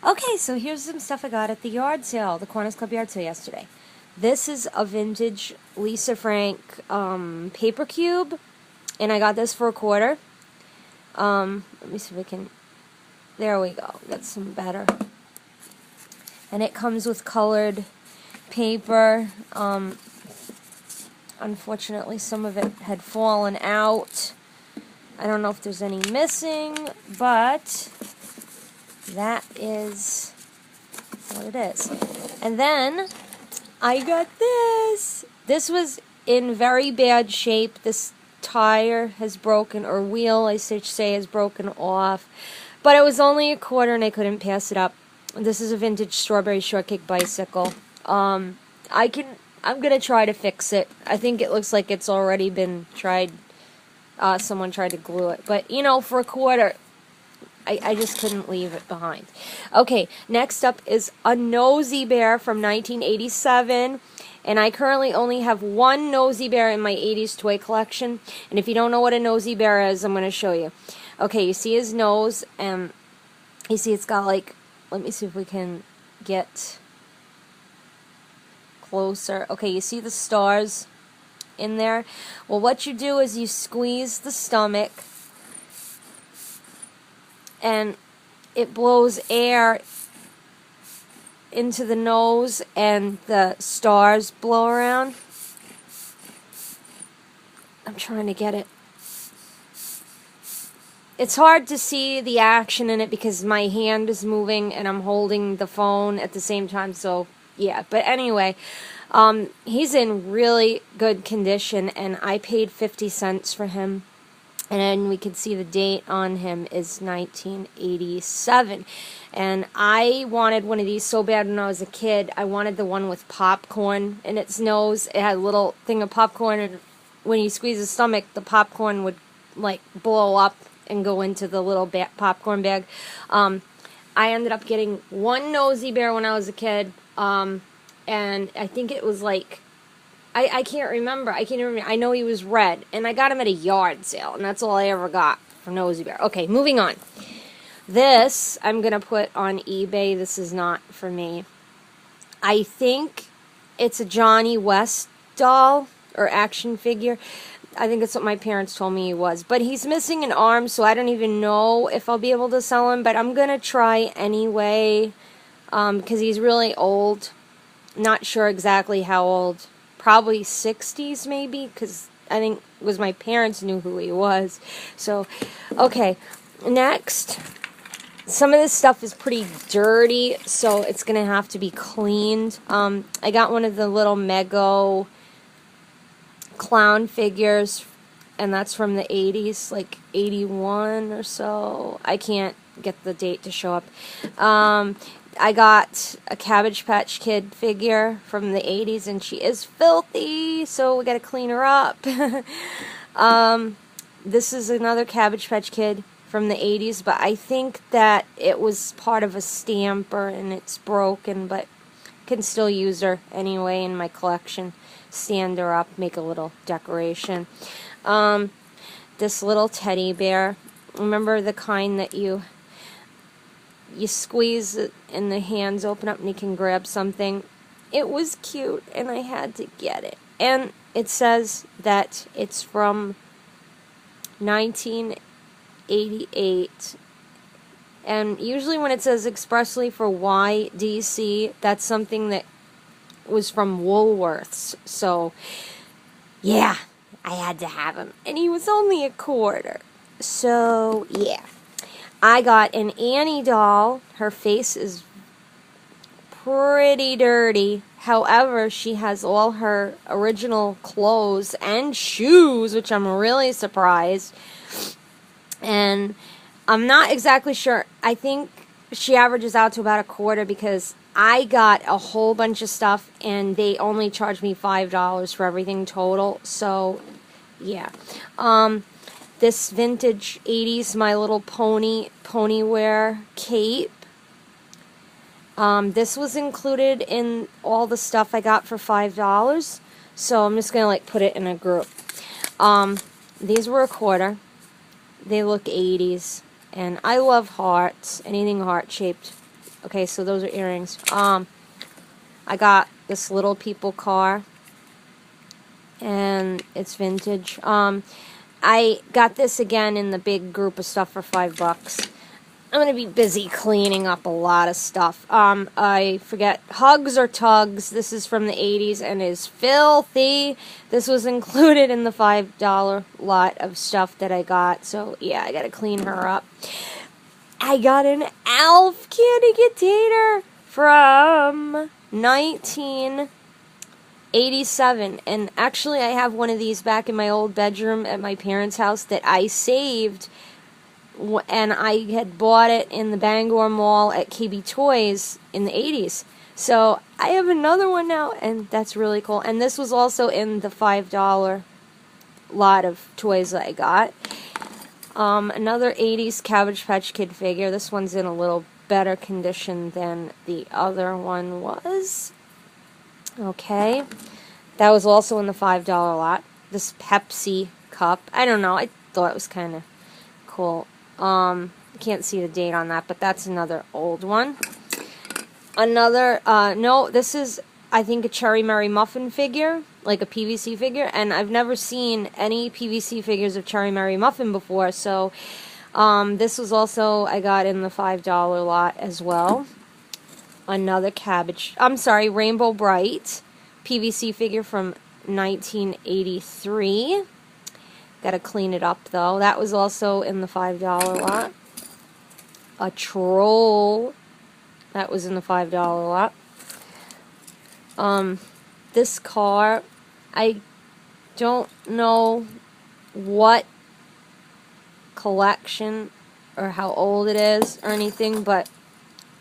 Okay, so here's some stuff I got at the yard sale, the Kiwannis Club yard sale yesterday. This is a vintage Lisa Frank paper cube, and I got this for $1. Let me see if we can, there we go, that's some better. And it comes with colored paper. Unfortunately, some of it had fallen out. I don't know if there's any missing, but that is what it is. And then I got this. This was in very bad shape. This tire has broken, or wheel, I should say, has broken off. But it was only $1 and I couldn't pass it up. This is a vintage strawberry shortcake bicycle. I'm gonna try to fix it. I think it looks like it's already been tried. Someone tried to glue it. But, you know, for $1, I just couldn't leave it behind. Okay, next up is a Nosy Bear from 1987. And I currently only have one Nosy Bear in my 80s toy collection. And if you don't know what a Nosy Bear is, I'm going to show you. Okay, you see his nose, and you see it's got like, let me see if we can get closer. Okay, you see the stars in there? Well, what you do is you squeeze the stomach, and it blows air into the nose, and the stars blow around. I'm trying to get it. It's hard to see the action in it because my hand is moving and I'm holding the phone at the same time, so yeah. But anyway, he's in really good condition, and I paid 50 cents for him. And then we can see the date on him is 1987. And I wanted one of these so bad when I was a kid. I wanted the one with popcorn in its nose. It had a little thing of popcorn, and when you squeeze the stomach, the popcorn would like blow up and go into the little popcorn bag. I ended up getting one Nosy Bear when I was a kid. And I think it was like, I can't remember. I know he was red, and I got him at a yard sale, and that's all I ever got for Nosy Bear. Okay, moving on. This I'm gonna put on eBay. This is not for me. I think it's a Johnny West doll or action figure. I think that's what my parents told me he was. But he's missing an arm, so I don't even know if I'll be able to sell him. But I'm gonna try anyway, because he's really old. Not sure exactly how old. Probably 60s maybe, because I think it was my parents knew who he was. So, okay, next. Some of this stuff is pretty dirty, so it's going to have to be cleaned. I got one of the little Mego clown figures, and that's from the 80s, like 81 or so. I can't get the date to show up. I got a Cabbage Patch Kid figure from the 80s, and she is filthy, so we gotta clean her up. This is another Cabbage Patch Kid from the 80s, but I think that it was part of a stamper and it's broken, but can still use her anyway in my collection. Stand her up, make a little decoration. This little teddy bear, remember the kind that you squeeze it and the hands open up and you can grab something? It was cute, and I had to get it. And it says that it's from 1988. And usually when it says expressly for YDC, that's something that was from Woolworths. So, yeah, I had to have him. And he was only $1. So, yeah. I got an Annie doll. Her face is pretty dirty. However, she has all her original clothes and shoes, which I'm really surprised. And I'm not exactly sure. I think she averages out to about $1 because I got a whole bunch of stuff and they only charged me $5 for everything total. So, yeah. This vintage 80s My Little Pony wear cape. This was included in all the stuff I got for $5. So I'm just going to put it in a group. These were $1. They look 80s. And I love hearts. Anything heart-shaped Okay, so those are earrings. I got this Little People car, and it's vintage. I got this again in the big group of stuff for $5. I'm gonna be busy cleaning up a lot of stuff. I forget, Hugs or Tugs. This is from the 80s and is filthy. This was included in the $5 lot of stuff that I got. So yeah, I gotta clean her up. I got an Alf candy container from 1987, and actually I have one of these back in my old bedroom at my parents' house that I saved, and I had bought it in the Bangor Mall at KB Toys in the 80s. So I have another one now, and that's really cool. And this was also in the $5 lot of toys that I got. Another 80s Cabbage Patch Kid figure. This one's in a little better condition than the other one was. Okay. That was also in the $5 lot. This Pepsi cup. I don't know. I thought it was kind of cool. Can't see the date on that, but that's another old one. Another, no, this is, I think, a Cherry Mary Muffin figure, like a PVC figure, and I've never seen any PVC figures of Cherry Mary Muffin before, so this was also, I got in the $5 lot as well. Another Rainbow Brite PVC figure from 1983. Gotta clean it up, though. That was also in the $5 lot. A Troll. That was in the $5 lot. This car, I don't know what collection or how old it is or anything, but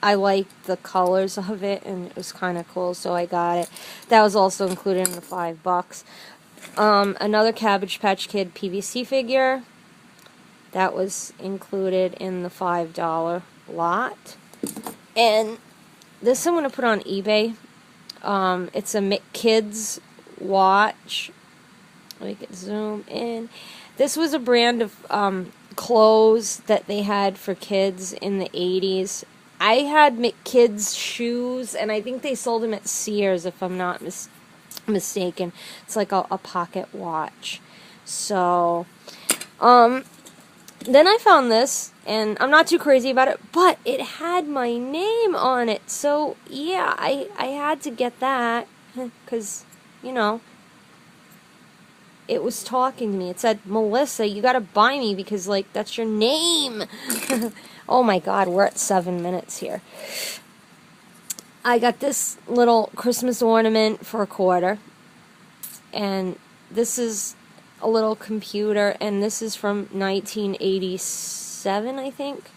I liked the colors of it, and it was kind of cool, so I got it. That was also included in the $5. Another Cabbage Patch Kid PVC figure. That was included in the $5 lot. And this I'm going to put on eBay. It's a Mick Kids watch. We can zoom in. This was a brand of clothes that they had for kids in the 80s. I had Mick Kids shoes, and I think they sold them at Sears, if I'm not mistaken. It's like a pocket watch. So, then I found this, and I'm not too crazy about it, but it had my name on it. So, yeah, I had to get that, because, you know, it was talking to me. It said, Melissa, you gotta buy me because, like, that's your name. Oh my God, we're at 7 minutes here. I got this little Christmas ornament for $0.25. And this is a little computer, and this is from 1987, I think.